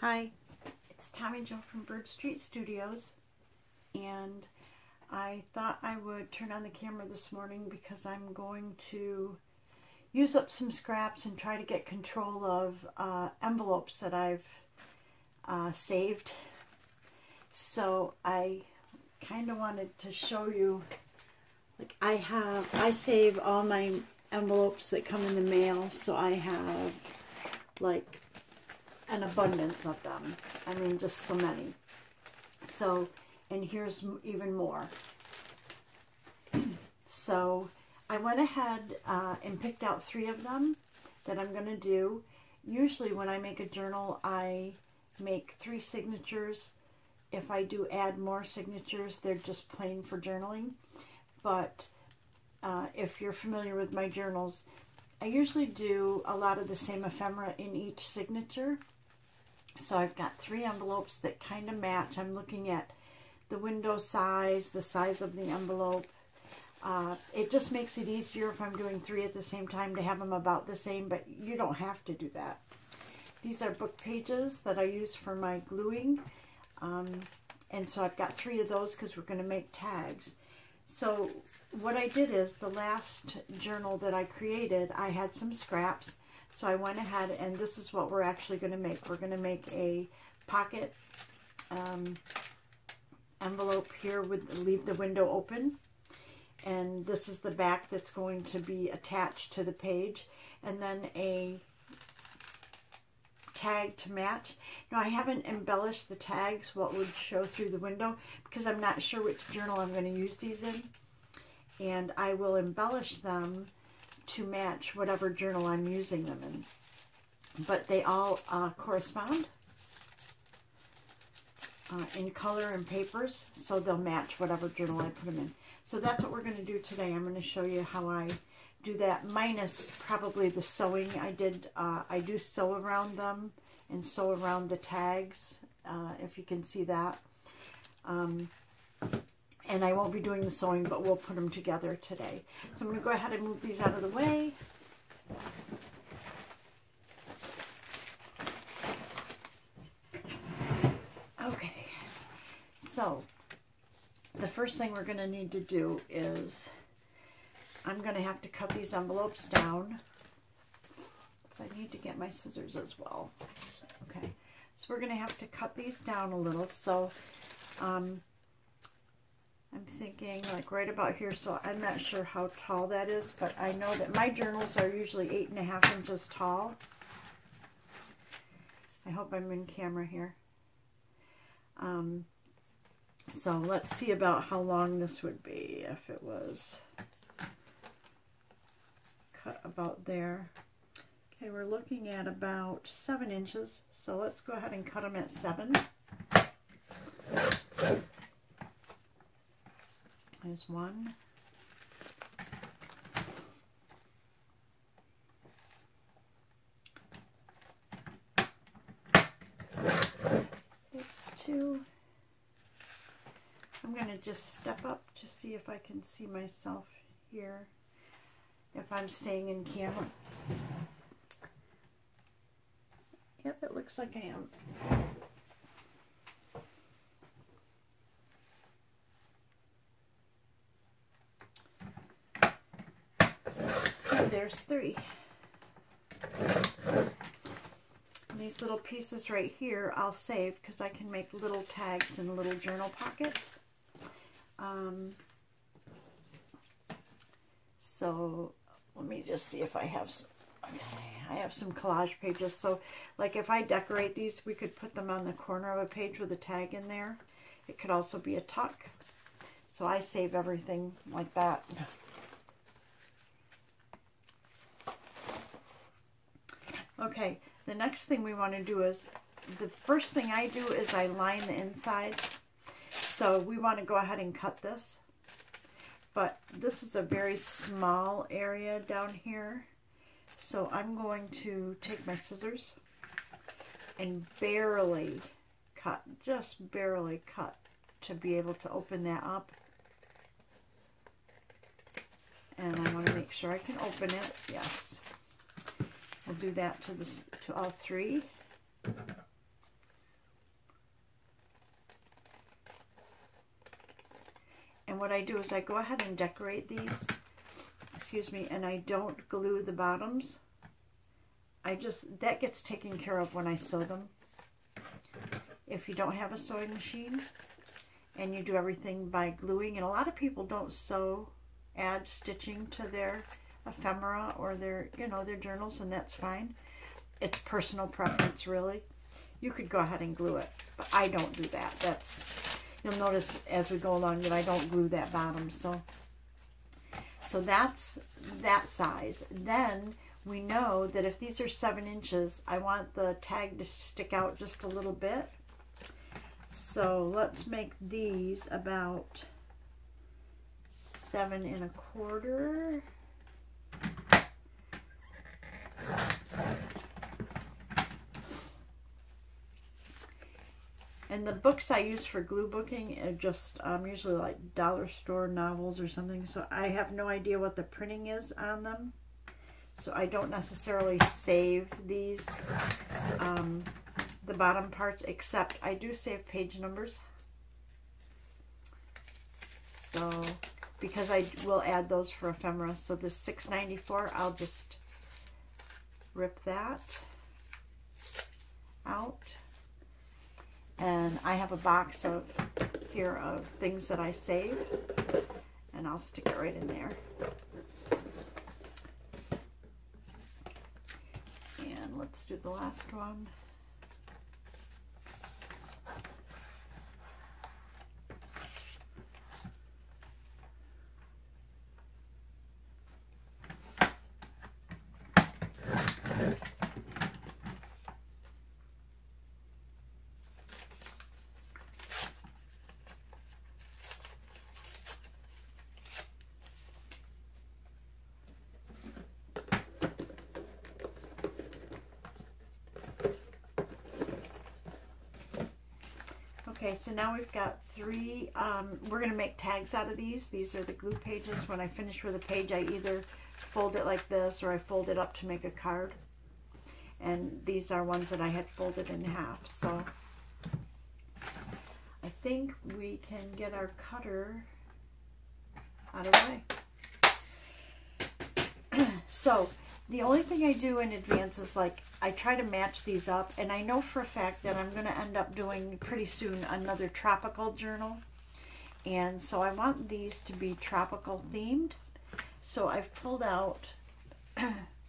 Hi, it's Tommy Jo from Bird Street Studios, and I thought I would turn on the camera this morning because I'm going to use up some scraps and try to get control of envelopes that I've saved. So I kind of wanted to show you, like I save all my envelopes that come in the mail, so I have like an abundance of them. I mean, just so many. So, and here's even more. So I went ahead and picked out 3 of them that I'm going to do. Usually when I make a journal, I make 3 signatures. If I do add more signatures, they're just plain for journaling. But if you're familiar with my journals, I usually do a lot of the same ephemera in each signature. So I've got 3 envelopes that kind of match. I'm looking at the window size, the size of the envelope. It just makes it easier if I'm doing 3 at the same time to have them about the same, but you don't have to do that. These are book pages that I use for my gluing. And so I've got 3 of those because we're going to make tags. So what I did is, the last journal that I created, I had some scraps. So I went ahead, and this is what we're actually going to make. We're going to make a pocket envelope here with leave the window open. And this is the back that's going to be attached to the page. And then a tag to match. Now, I haven't embellished the tags, what would show through the window, because I'm not sure which journal I'm going to use these in. And I will embellish them to match whatever journal I'm using them in. But they all correspond in color and papers, so they'll match whatever journal I put them in. So that's what we're going to do today. I'm going to show you how I do that, minus probably the sewing. I do sew around them and sew around the tags, if you can see that. And I won't be doing the sewing, but we'll put them together today. So I'm going to go ahead and move these out of the way. Okay, so the first thing we're going to need to do is, I'm going to have to cut these envelopes down. So I need to get my scissors as well. Okay, so we're going to have to cut these down a little. So I'm thinking like right about here, so I'm not sure how tall that is, but I know that my journals are usually 8.5 inches tall. I hope I'm in camera here. So let's see about how long this would be if it was cut about there. Okay, we're looking at about 7 inches, so let's go ahead and cut them at 7. There's 1. There's 2. I'm going to just step up to see if I can see myself here, if I'm staying in camera. Yep, it looks like I am. There's 3. And these little pieces right here I'll save because I can make little tags and little journal pockets. So let me just see if I have some. Okay, I have some collage pages. So like if I decorate these, we could put them on the corner of a page with a tag in there. It could also be a tuck. So I save everything like that. Okay, the next thing we want to do is, the first thing I do is I line the inside. So we want to go ahead and cut this. But this is a very small area down here. So I'm going to take my scissors and barely cut, just barely cut, to be able to open that up. And I want to make sure I can open it. Yes. We'll do that to all 3. And what I do is I go ahead and decorate these, excuse me, and I don't glue the bottoms. That gets taken care of when I sew them. If you don't have a sewing machine and you do everything by gluing, and a lot of people don't add stitching to their ephemera or their journals, and that's fine. It's personal preference, really. You could go ahead and glue it, but I don't do that. You'll notice as we go along that I don't glue that bottom. So that's that size. Then we know that if these are 7 inches, I want the tag to stick out just a little bit. So let's make these about 7 1/4. And the books I use for glue booking are just usually like dollar store novels or something. So I have no idea what the printing is on them. So I don't necessarily save these, the bottom parts, except I do save page numbers. So, because I will add those for ephemera. So this 694, I'll just rip that out. And I have a box here of things that I save, and I'll stick it right in there. And let's do the last one. Okay, so now we've got 3, we're going to make tags out of these. These are the glue pages. When I finish with a page, I either fold it like this or I fold it up to make a card. And these are ones that I had folded in half. So I think we can get our cutter out of the way. So the only thing I do in advance is like I try to match these up, and I know for a fact that I'm going to end up doing pretty soon another tropical journal, and so I want these to be tropical themed. So I've pulled out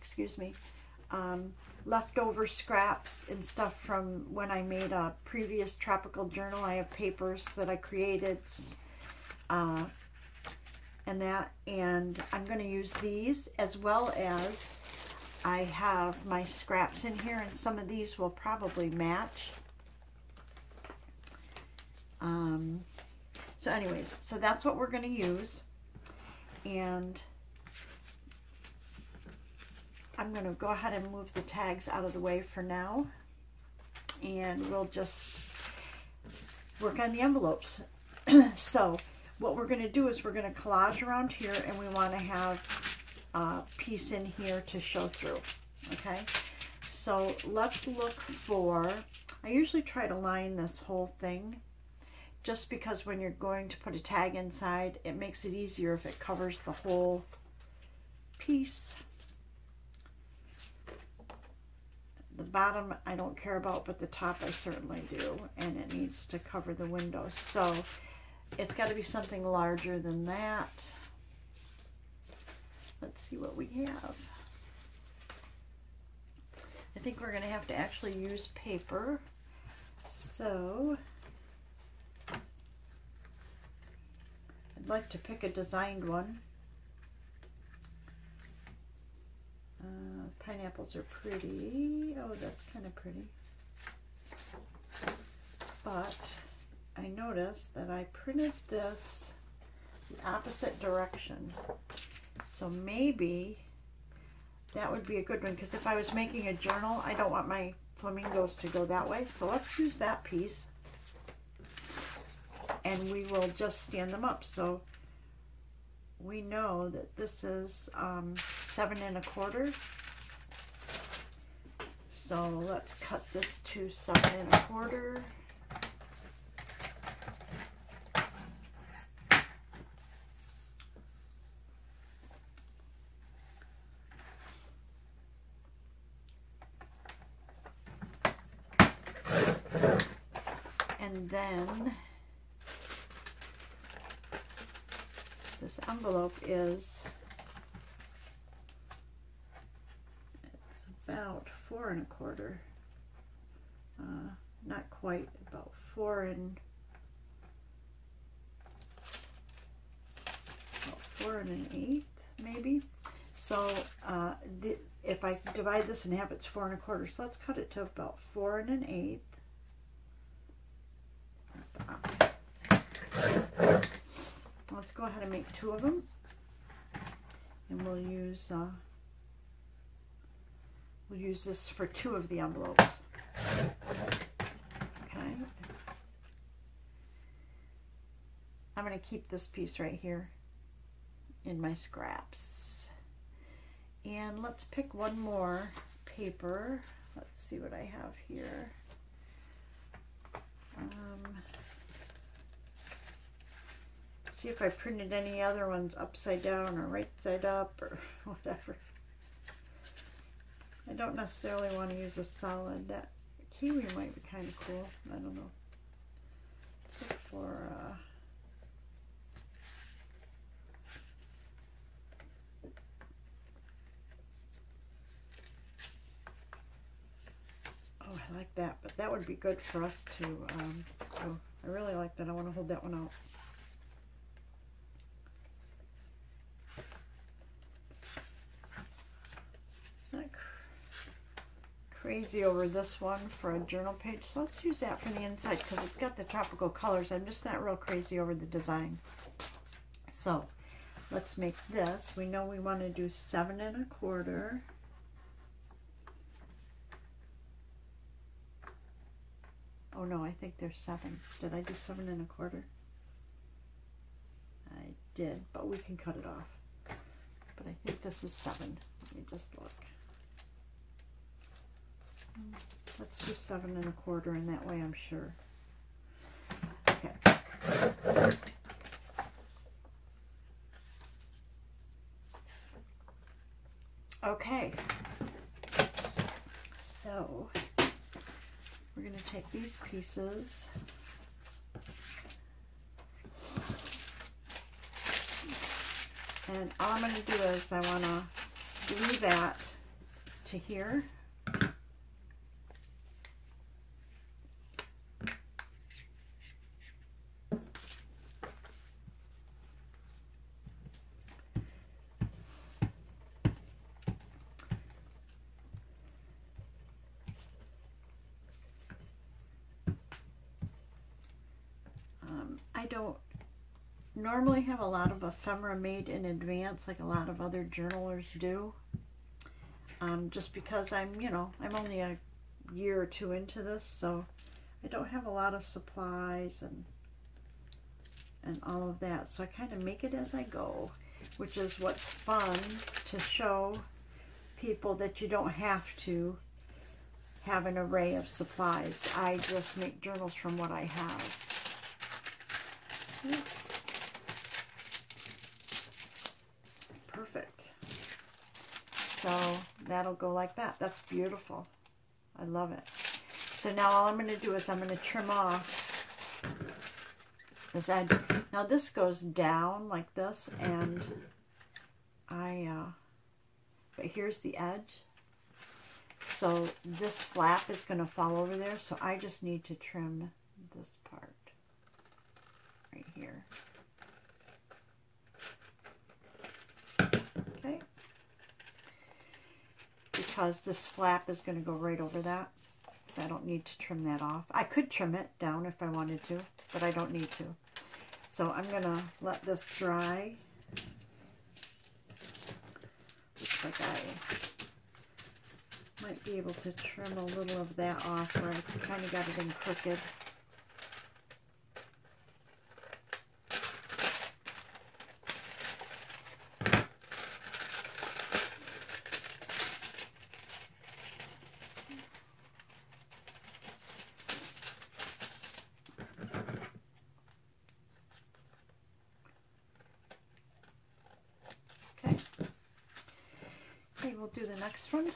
excuse me, leftover scraps and stuff from when I made a previous tropical journal. I have papers that I created and I'm going to use these, as well as I have my scraps in here, and some of these will probably match. So anyways, so that's what we're going to use, and I'm going to go ahead and move the tags out of the way for now, and we'll just work on the envelopes. So what we're going to do is we're going to collage around here, and we want to have a piece in here to show through. Okay, so let's look for, I usually try to line this whole thing, just because when you're going to put a tag inside, it makes it easier if it covers the whole piece. The bottom I don't care about, but the top I certainly do, and it needs to cover the windows. So it's got to be something larger than that. Let's see what we have. I think we're going to have to actually use paper. So I'd like to pick a designed one. Pineapples are pretty. Oh, that's kind of pretty. But I noticed that I printed this the opposite direction. So maybe that would be a good one, because if I was making a journal, I don't want my flamingos to go that way. So let's use that piece, and we will just stand them up. So we know that this is 7 1/4. So let's cut this to 7 1/4. And then this envelope is, it's about 4 1/4. Not quite, about 4 1/8 maybe. So if I divide this in half, it's 4 1/4. So let's cut it to about 4 1/8. Let's go ahead and make 2 of them, and we'll use this for 2 of the envelopes. Okay. I'm going to keep this piece right here in my scraps. And let's pick one more paper. Let's see what I have here. See if I printed any other ones upside down or right side up or whatever. I don't necessarily want to use a solid. That kiwi might be kind of cool. I don't know. This is for oh, I like that, but that would be good for us to oh, I really like that. I want to hold that one out. Crazy over this one for a journal page, so let's use that for the inside because it's got the tropical colors. I'm just not real crazy over the design. So let's make this. We know we want to do 7 1/4. Oh no, I think there's 7. Did I do 7 1/4? I did, but we can cut it off. But I think this is 7. Let me just look. Let's do 7 1/4, and that way I'm sure. Okay. Okay. So we're going to take these pieces and all I'm going to do is I want to glue that to here. I don't normally have a lot of ephemera made in advance like a lot of other journalers do. Just because I'm only a year or 2 into this, so I don't have a lot of supplies and all of that. So I kind of make it as I go, which is what's fun, to show people that you don't have to have an array of supplies. I just make journals from what I have. Perfect. So that'll go like that. That's beautiful. I love it. So now all I'm going to do is I'm going to trim off this edge. Now this goes down like this, and but here's the edge. So this flap is going to fall over there, so I just need to trim this part right here. Okay. Because this flap is going to go right over that, so I don't need to trim that off. I could trim it down if I wanted to, but I don't need to. So I'm going to let this dry. Looks like I might be able to trim a little of that off where I kind of got it in crooked. Okay, we'll do the next one.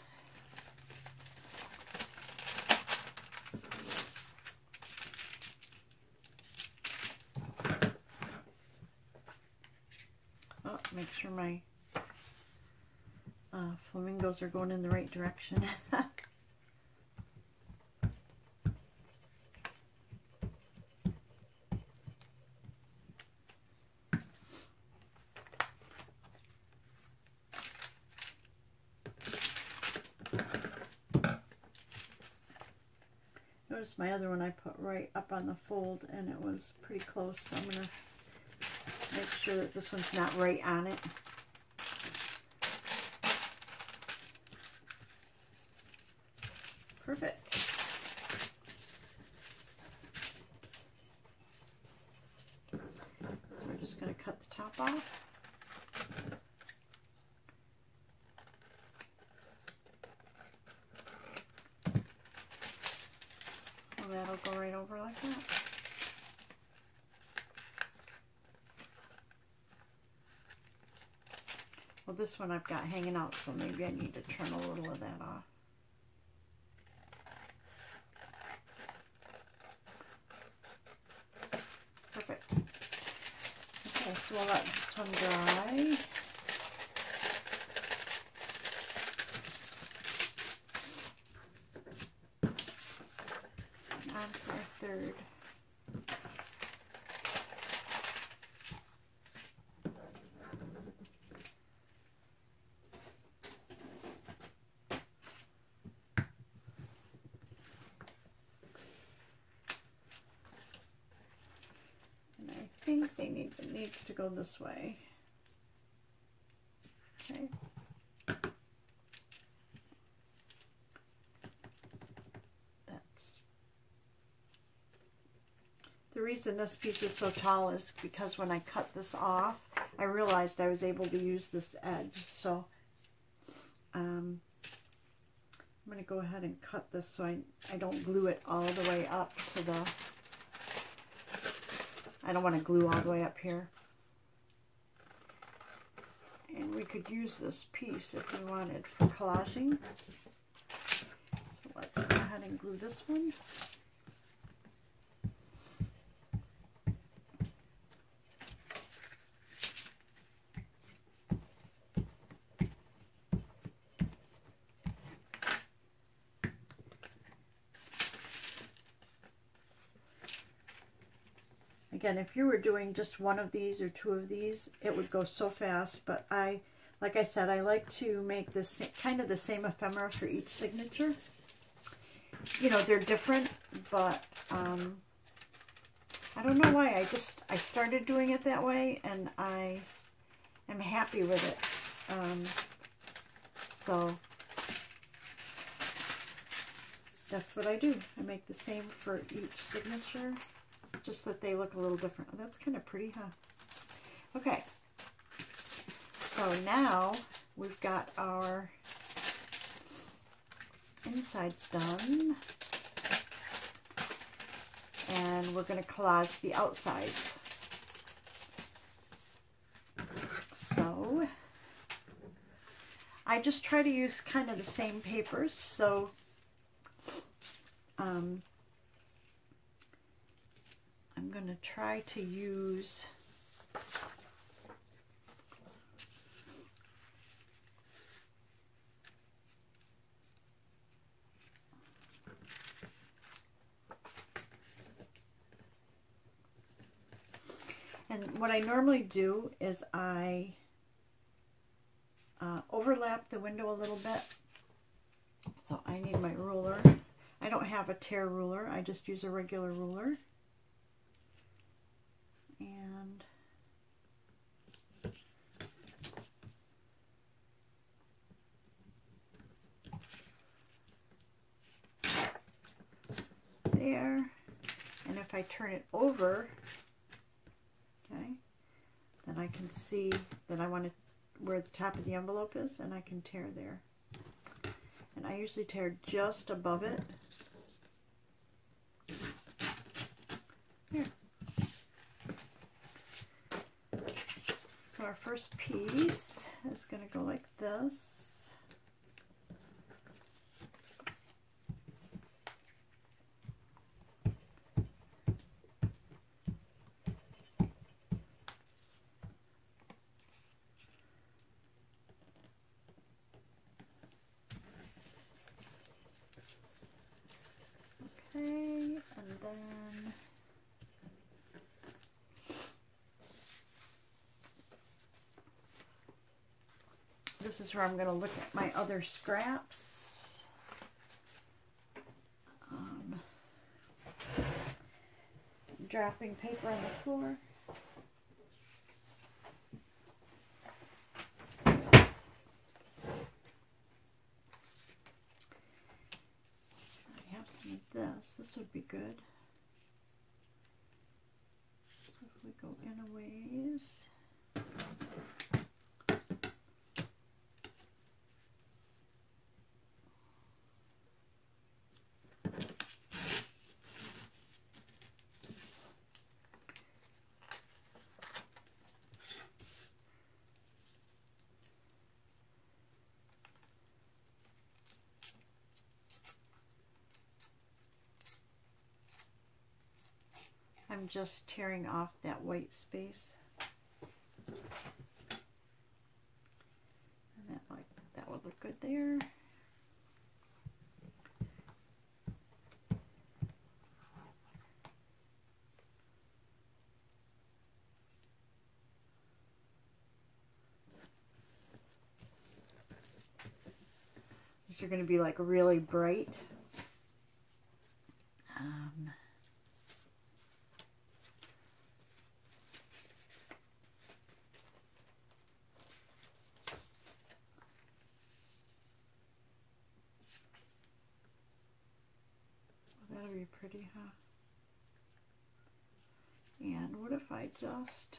Make sure my flamingos are going in the right direction. Notice my other one I put right up on the fold and it was pretty close, so I'm going to make sure that this one's not right on it. Perfect. So we're just going to cut the top off. Well, that'll go right over like that. Well, this one I've got hanging out, so maybe I need to trim a little of that off. Perfect. Okay, so we'll let this one dry. And on for our third. I think they needs to go this way. Okay. That's the reason this piece is so tall is because when I cut this off, I realized I was able to use this edge. So I'm going to go ahead and cut this so I don't glue it all the way up to the... I don't want to glue all the way up here. And we could use this piece if we wanted for collaging. So let's go ahead and glue this one. Again, if you were doing just one of these or two of these, it would go so fast, but like I said, I like to make this kind of the same ephemera for each signature. You know, they're different, but I don't know why. I started doing it that way, and I am happy with it. So that's what I do. I make the same for each signature. Just that they look a little different. Oh, that's kind of pretty, huh? Okay. So now we've got our insides done. And we're going to collage the outsides. So I just try to use kind of the same papers. So I'm going to try to use and what I normally do is I overlap the window a little bit. So I need my ruler. I don't have a tear ruler. I just use a regular ruler. And there, and if I turn it over, okay, then I can see that I want to where the top of the envelope is, and I can tear there. And I usually tear just above it. Here. So our first piece is going to go like this. this is where I'm going to look at my other scraps. Dropping paper on the floor. So I have some of this. This would be good. So if we go in a ways. I'm just tearing off that white space. And that would look good there. These are going to be like really bright. That'll be pretty, huh? And what if I just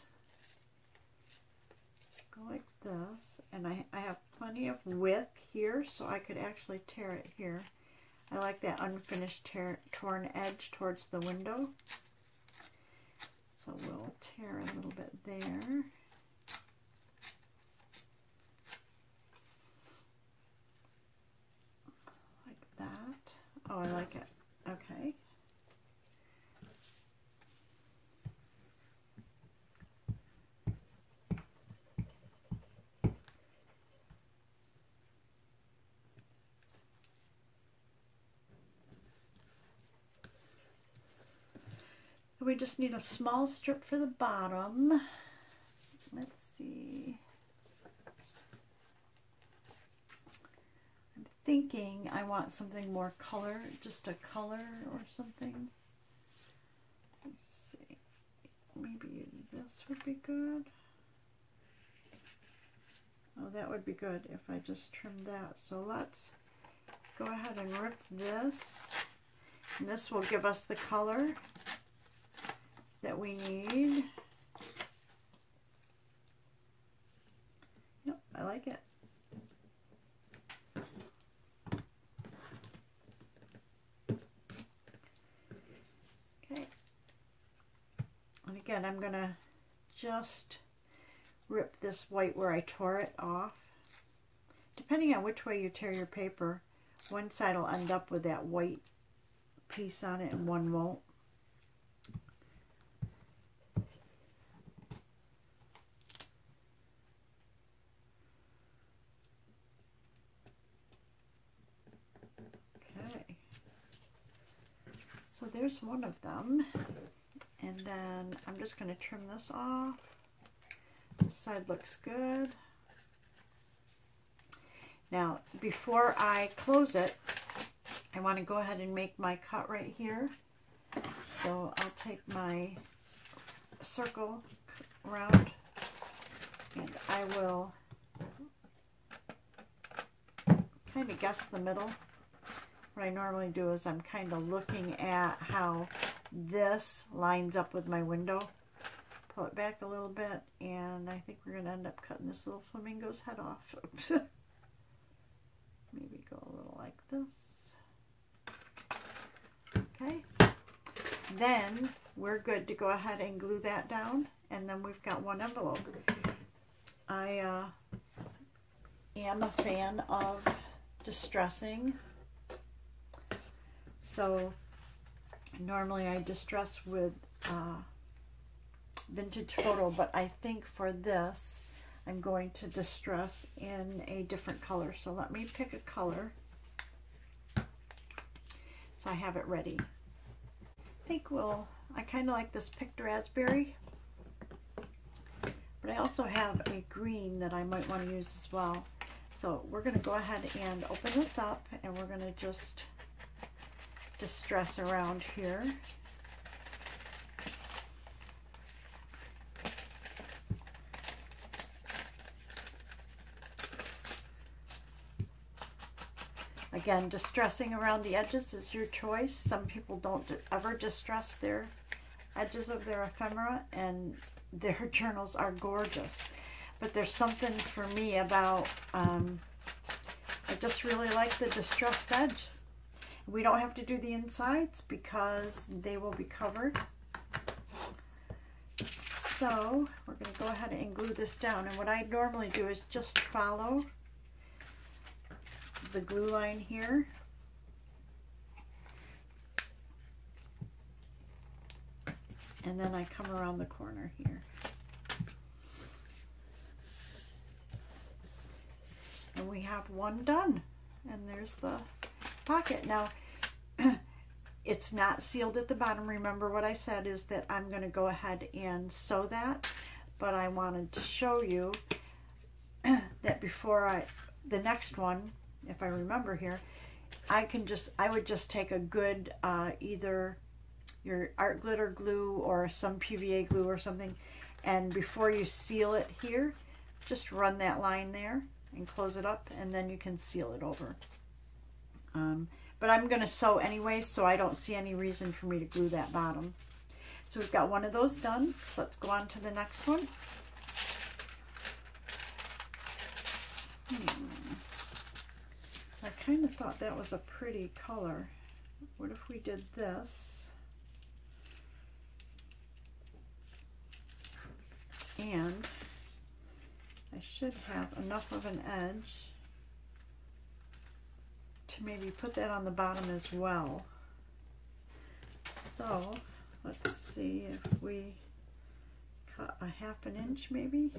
go like this, and I have plenty of width here, so I could actually tear it here. I like that unfinished torn edge towards the window. So we'll tear a little bit there. Like that. Oh, I like it. Okay. We just need a small strip for the bottom. Let's see. I'm thinking I want something more color, just a color or something. Let's see. Maybe this would be good. Oh, that would be good if I just trimmed that. So let's go ahead and rip this. And this will give us the color that we need. Yep, I like it. Okay. And again, I'm gonna just rip this white where I tore it off. Depending on which way you tear your paper, one side will end up with that white piece on it and one won't. So there's one of them, and then I'm just going to trim this off. This side looks good. Now, before I close it, I want to go ahead and make my cut right here. So I'll take my circle round, and I will kind of guess the middle. What I normally do is I'm kind of looking at how this lines up with my window. Pull it back a little bit, and I think we're going to end up cutting this little flamingo's head off. Maybe go a little like this. Okay. Then we're good to go ahead and glue that down, and then we've got one envelope. I am a fan of distressing. So normally I distress with vintage photo, but I think for this I'm going to distress in a different color. So let me pick a color so I have it ready. I think I kind of like this picked raspberry, but I also have a green that I might want to use as well. So we're going to go ahead and open this up, and we're going to just distress around here. Again, distressing around the edges is your choice. Some people don't ever distress their edges of their ephemera, and their journals are gorgeous. But there's something for me about, I just really like the distressed edge. We don't have to do the insides because they will be covered. So we're going to go ahead and glue this down. And what I normally do is just follow the glue line here. And then I come around the corner here. And we have one done. And there's the pocket. Now, it's not sealed at the bottom. Remember what I said is that I'm going to go ahead and sew that. But I wanted to show you that before the next one, if I remember here, I would just take a good either your art glitter glue or some PVA glue or something, and before you seal it here, just run that line there and close it up, and then you can seal it over. But I'm going to sew anyway, so I don't see any reason for me to glue that bottom. So we've got one of those done, so let's go on to the next one. So I kind of thought that was a pretty color. What if we did this? And I should have enough of an edge to maybe put that on the bottom as well. So let's see if we cut a 1/2 inch maybe.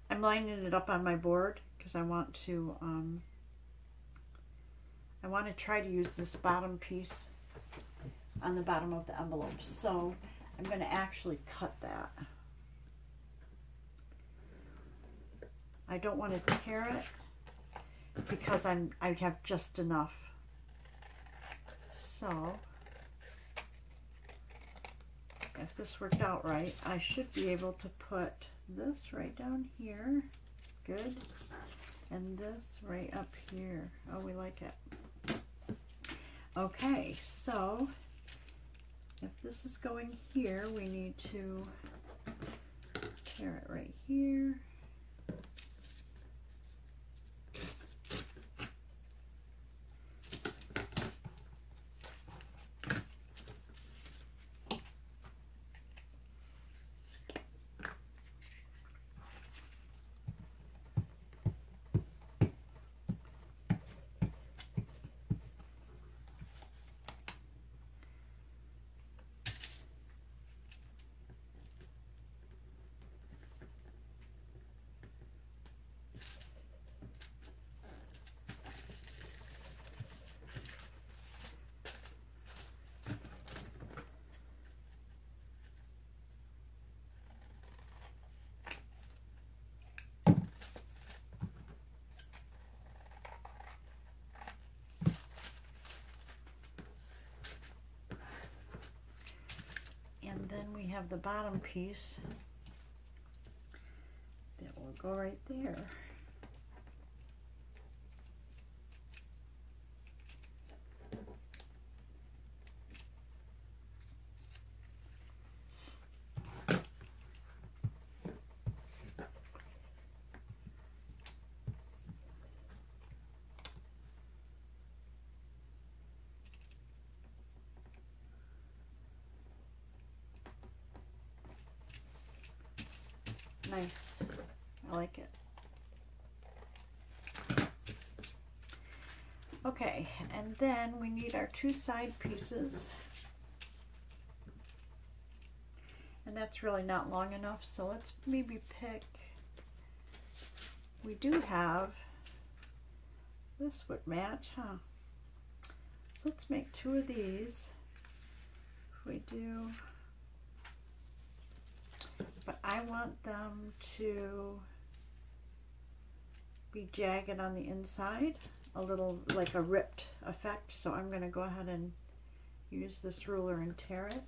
I'm lining it up on my board because I want to try to use this bottom piece on the bottom of the envelope. So I'm going to actually cut that. I don't want to tear it because I have just enough. So if this worked out right, I should be able to put this right down here. Good. And this right up here. Oh, we like it. Okay, so if this is going here, we need to tear it right here. And then we have the bottom piece that will go right there. Nice. I like it. Okay, and then we need our 2 side pieces. And that's really not long enough, so let's maybe pick, we do have, this would match, huh? let's make 2 of these. If we do, but I want them to be jagged on the inside, a little like a ripped effect. So I'm going to go ahead and use this ruler and tear it.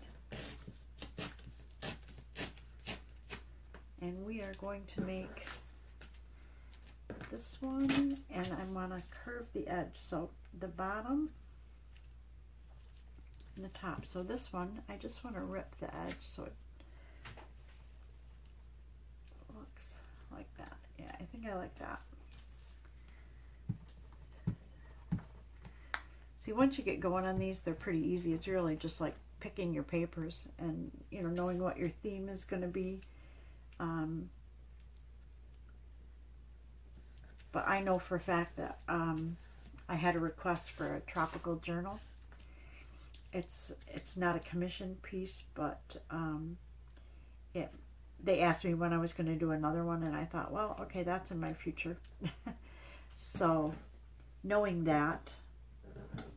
And we are going to make this one, and I want to curve the edge, so the bottom and the top. So this one, I just want to rip the edge so it looks like that. Yeah, I think I like that. See, once you get going on these, they're pretty easy. It's really just like picking your papers and, you know, knowing what your theme is going to be. But I know for a fact that I had a request for a tropical journal. It's not a commission piece, but they asked me when I was going to do another one, and I thought, well, okay, that's in my future. So knowing that,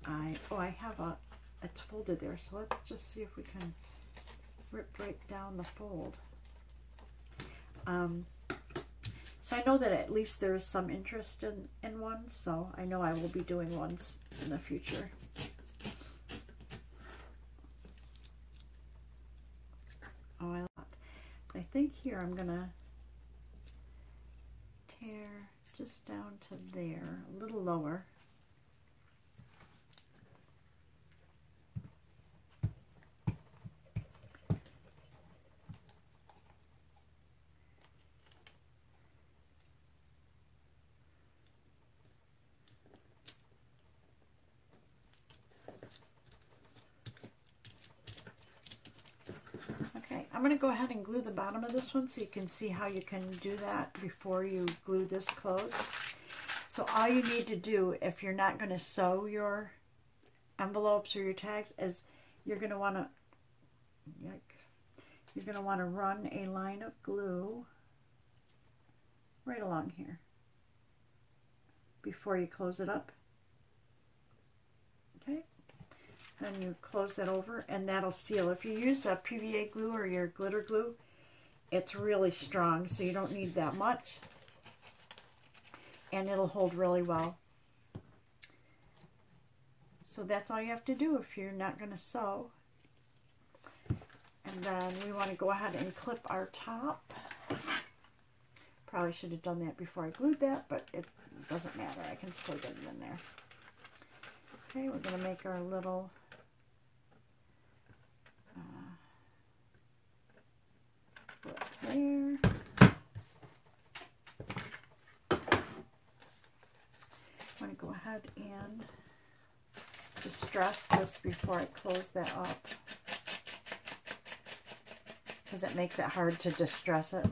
I have it's folded there, so let's just see if we can rip right down the fold. So I know that at least there is some interest in one, so I know I will be doing ones in the future. Oh, I like that. But I think here I'm going to tear just down to there, a little lower. I'm going to go ahead and glue the bottom of this one so you can see how you can do that before you glue this closed. So all you need to do, if you're not going to sew your envelopes or your tags, is you're going to want to run a line of glue right along here before you close it up. Okay. Then you close that over, and that'll seal. If you use a PVA glue or your glitter glue, it's really strong, so you don't need that much, and it'll hold really well. So that's all you have to do if you're not going to sew. And then we want to go ahead and clip our top. Probably should have done that before I glued that, but it doesn't matter. I can still get it in there. Okay, we're going to make our little there. I'm going to go ahead and distress this before I close that up, because it makes it hard to distress it.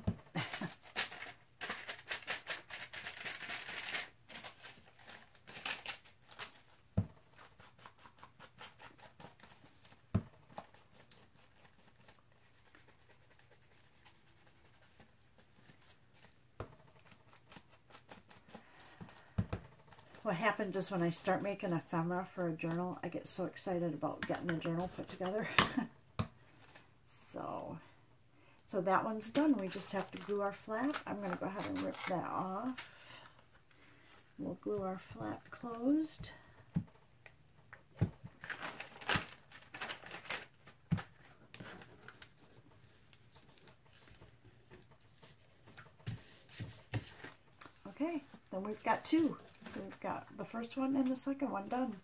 What happens is when I start making ephemera for a journal, I get so excited about getting the journal put together. So that one's done. We just have to glue our flap. I'm going to go ahead and rip that off. We'll glue our flap closed. Okay, then we've got two. So we've got the first one and the second one done.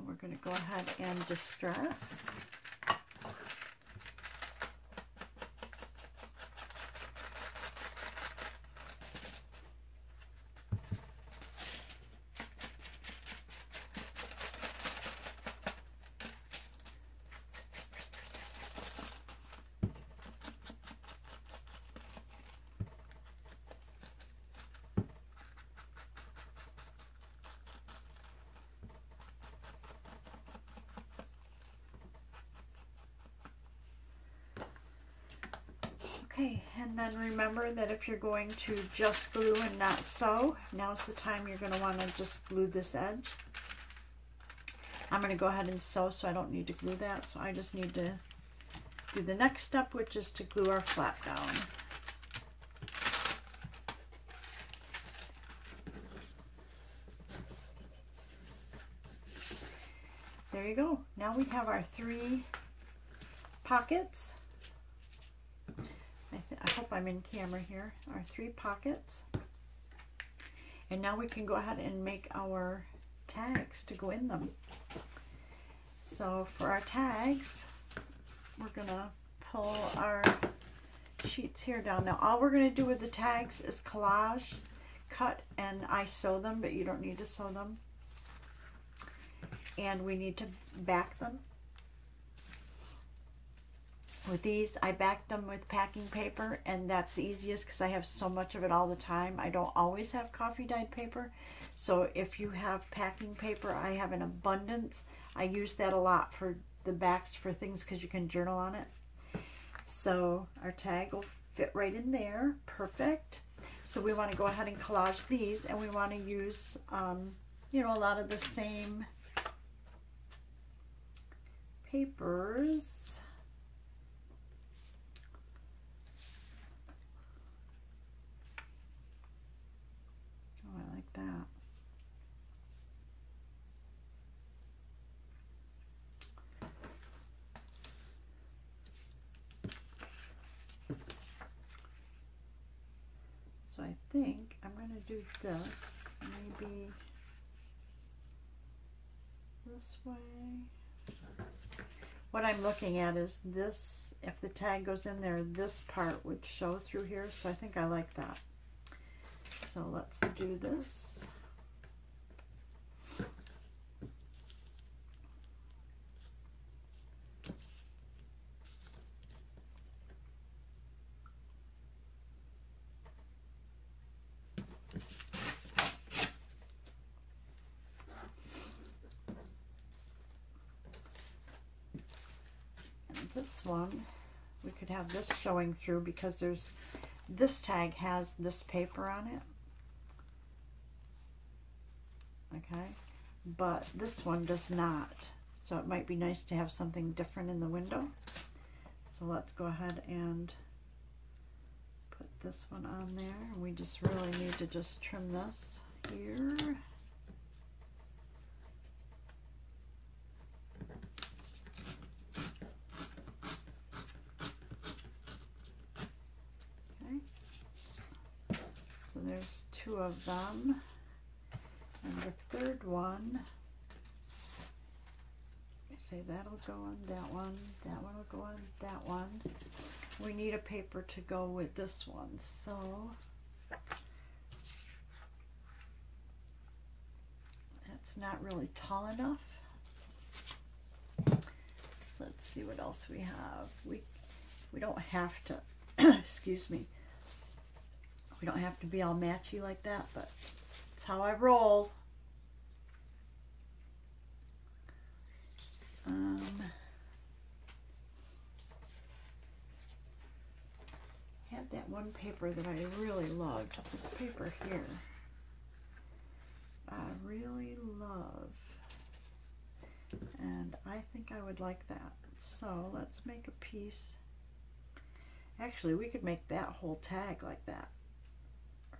we're going to go ahead and distress. Okay, and then remember that if you're going to just glue and not sew, now's the time you're going to want to just glue this edge. I'm going to go ahead and sew, so I don't need to glue that. So I just need to do the next step, which is to glue our flap down. There you go. Now we have our 3 pockets. I hope I'm in camera here. Our 3 pockets. And now we can go ahead and make our tags to go in them. So for our tags, we're going to pull our sheets here down. Now all we're going to do with the tags is collage, cut, and I sew them, but you don't need to sew them. And we need to back them. With these, I backed them with packing paper, and that's the easiest because I have so much of it all the time. I don't always have coffee dyed paper, so if you have packing paper, I have an abundance. I use that a lot for the backs for things because you can journal on it. So our tag will fit right in there, perfect. So we want to go ahead and collage these, and we want to use, you know, a lot of the same papers. I like that. So I think I'm going to do this, maybe this way. What I'm looking at is this, if the tag goes in there, this part would show through here, so I think I like that. So let's do this. And this one, we could have this showing through because there's, this tag has this paper on it. Okay, but this one does not, so it might be nice to have something different in the window. So let's go ahead and put this one on there, and we just really need to just trim this here. Okay, so there's 2 of them. And the 3rd one, I say that'll go on that one will go on that one. We need a paper to go with this one, so that's not really tall enough. So let's see what else we have. We don't have to, excuse me, we don't have to be all matchy like that, but that's how I roll. Had that one paper that I really loved. This paper here, I really love, and I think I would like that. So let's make a piece. Actually, we could make that whole tag like that,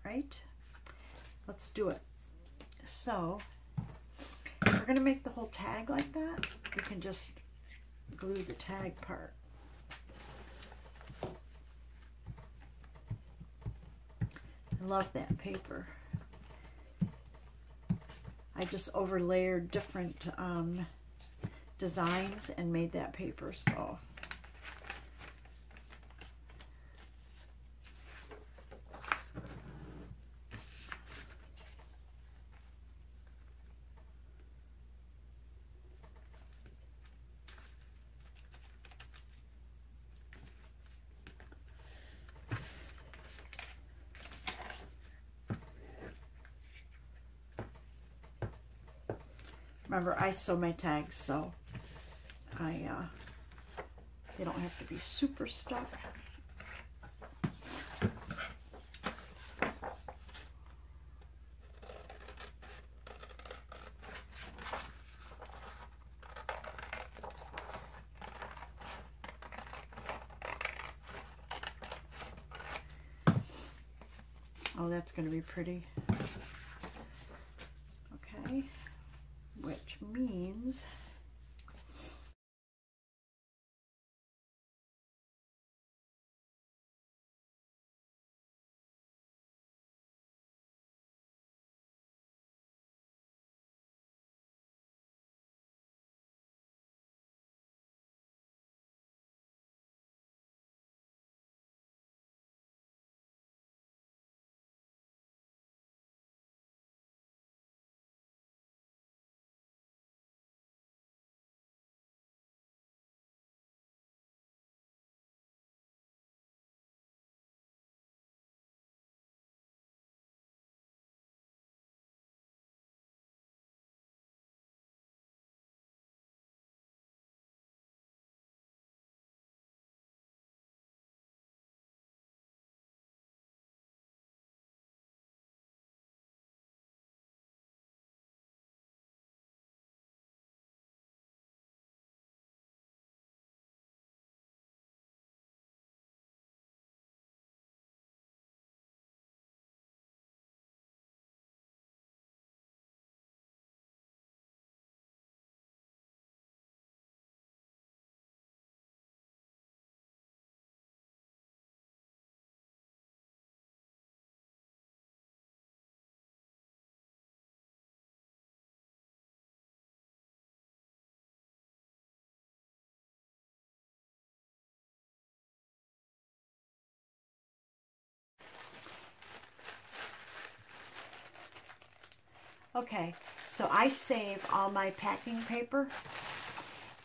right? Let's do it. So if we're going to make the whole tag like that, we can just glue the tag part. I love that paper. I just overlayered different designs and made that paper, so. Remember, I sew my tags, so they don't have to be super stuck. Oh, that's going to be pretty. Okay, which means okay, so I save all my packing paper,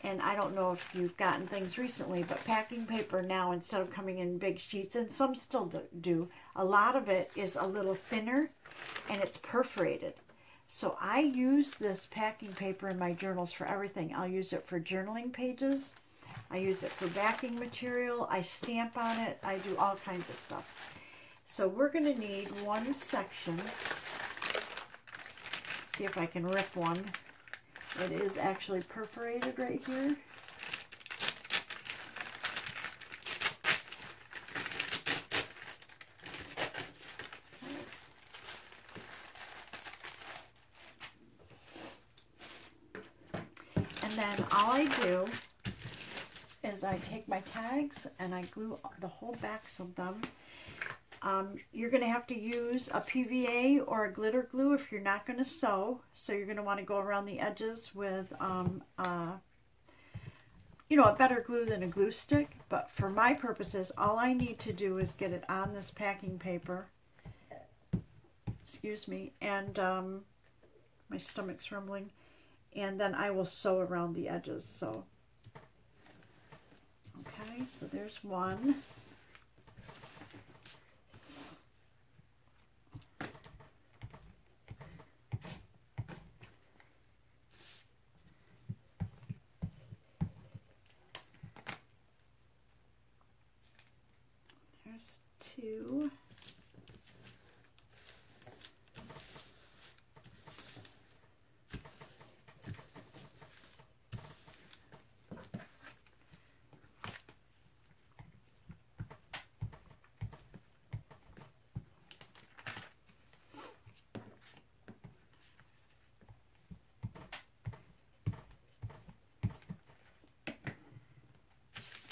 and I don't know if you've gotten things recently, but packing paper now, instead of coming in big sheets, and some still do, a lot of it is a little thinner, and it's perforated. So I use this packing paper in my journals for everything. I'll use it for journaling pages. I use it for backing material. I stamp on it. I do all kinds of stuff. So we're going to need one section. See if I can rip one. It is actually perforated right here. And then all I do is I take my tags and I glue the whole backs of them. You're going to have to use a PVA or a glitter glue if you're not going to sew. So you're going to want to go around the edges with, you know, a better glue than a glue stick. But for my purposes, all I need to do is get it on this packing paper. Excuse me. And my stomach's rumbling. And then I will sew around the edges. So, okay, so there's one. Two.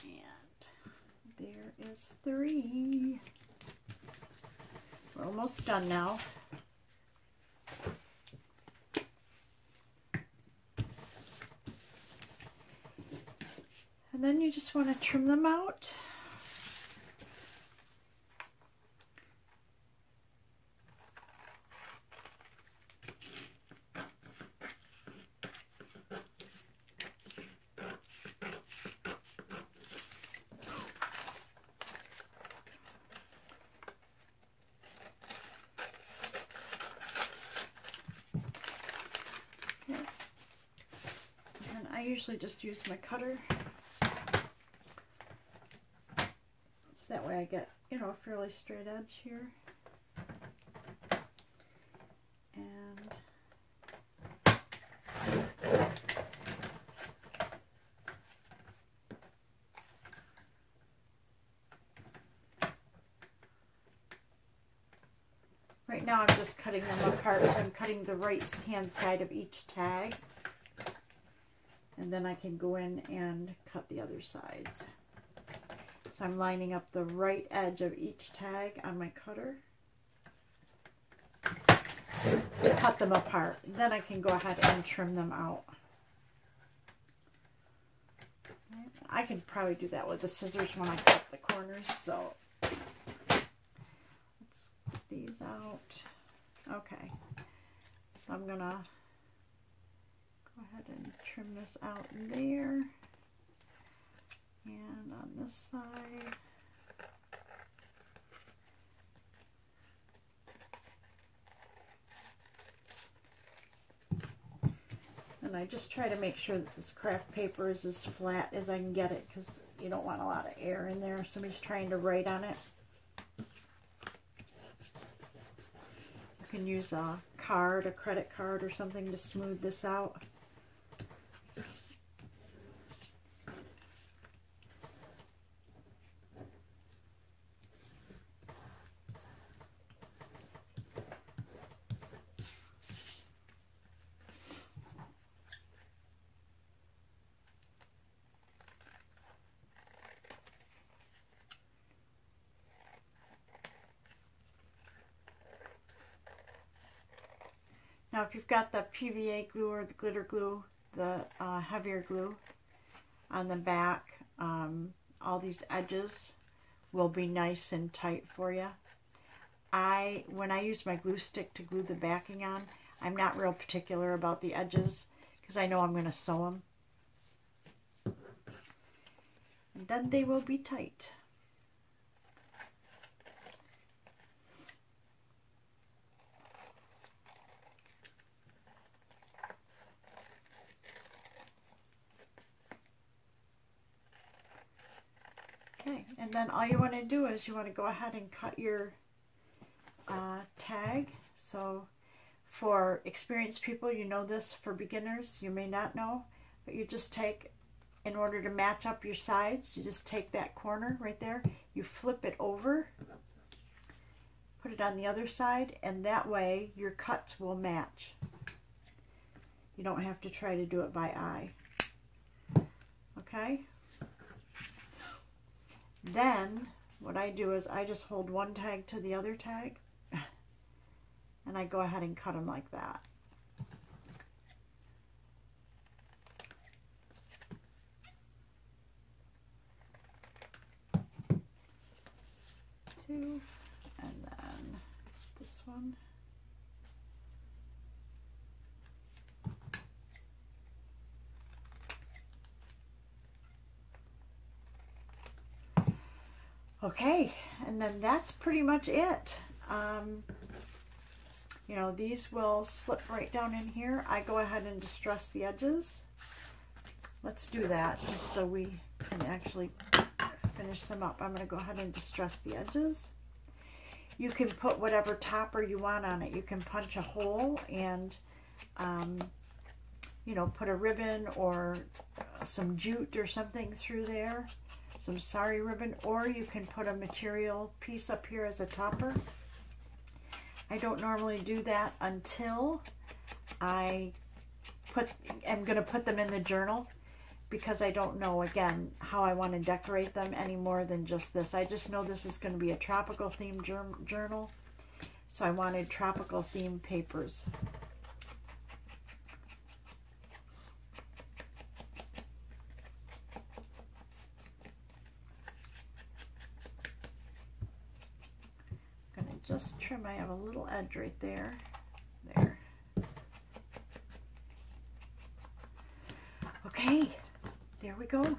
And there is three. We're almost done now. And then you just want to trim them out. I usually just use my cutter, so that way I get, you know, a fairly straight edge here. And right now I'm just cutting them apart, so I'm cutting the right hand side of each tag. And then I can go in and cut the other sides. So I'm lining up the right edge of each tag on my cutter to cut them apart. Then I can go ahead and trim them out. I can probably do that with the scissors when I cut the corners. So let's get these out. Okay, so I'm gonna go ahead and trim this out there, and on this side. And I just try to make sure that this craft paper is as flat as I can get it, because you don't want a lot of air in there. Somebody's trying to write on it. You can use a card, a credit card or something to smooth this out. Now if you've got the PVA glue or the glitter glue, the heavier glue on the back, all these edges will be nice and tight for you. When I use my glue stick to glue the backing on, I'm not real particular about the edges because I know I'm going to sew them. And then they will be tight. Okay, and then all you want to do is you want to go ahead and cut your tag. So for experienced people, you know this. For beginners, you may not know, but you just take, in order to match up your sides, you just take that corner right there, you flip it over, put it on the other side, and that way your cuts will match. You don't have to try to do it by eye. Okay? Then what I do is I just hold one tag to the other tag and I go ahead and cut them like that. Two, and then this one. Okay, and then that's pretty much it. You know, these will slip right down in here. I go ahead and distress the edges. Let's do that just so we can actually finish them up. I'm going to go ahead and distress the edges. You can put whatever topper you want on it. You can punch a hole and, you know, put a ribbon or some jute or something through there. Some sari ribbon, or you can put a material piece up here as a topper. I don't normally do that until I am going to put them in the journal, because I don't know, again, how I want to decorate them any more than just this. I just know this is going to be a tropical themed journal, so I wanted tropical themed papers. just trim. I have a little edge right there. There. Okay, there we go.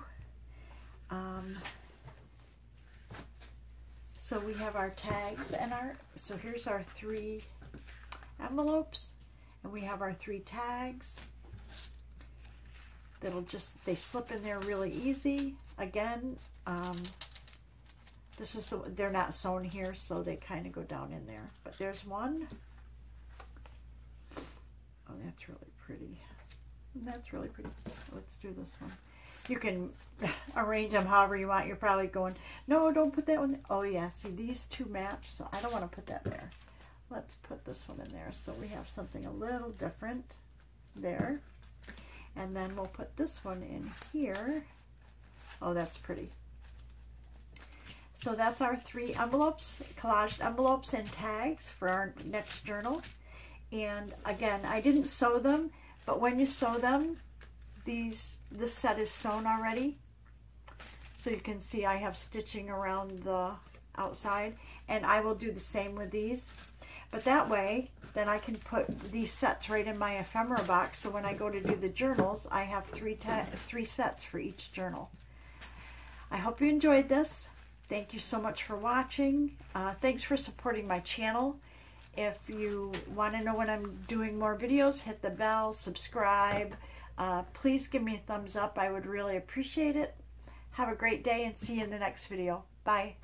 So we have our tags and so here's our 3 envelopes, and we have our 3 tags. They slip in there really easy. Again, they're not sewn here, so they kind of go down in there. But there's one. Oh, that's really pretty. That's really pretty. Let's do this one. You can arrange them however you want. You're probably going, no, don't put that one. Oh yeah, see, these 2 match, so I don't want to put that there. Let's put this one in there so we have something a little different there. And then we'll put this one in here. Oh, that's pretty. So that's our 3 envelopes, collaged envelopes and tags for our next journal. And again, I didn't sew them, but when you sew them, this set is sewn already. So you can see I have stitching around the outside, and I will do the same with these. But that way, then I can put these sets right in my ephemera box, so when I go to do the journals, I have 3 sets for each journal. I hope you enjoyed this. Thank you so much for watching. Thanks for supporting my channel. If you want to know when I'm doing more videos, hit the bell, subscribe. Please give me a thumbs up. I would really appreciate it. Have a great day and see you in the next video. Bye.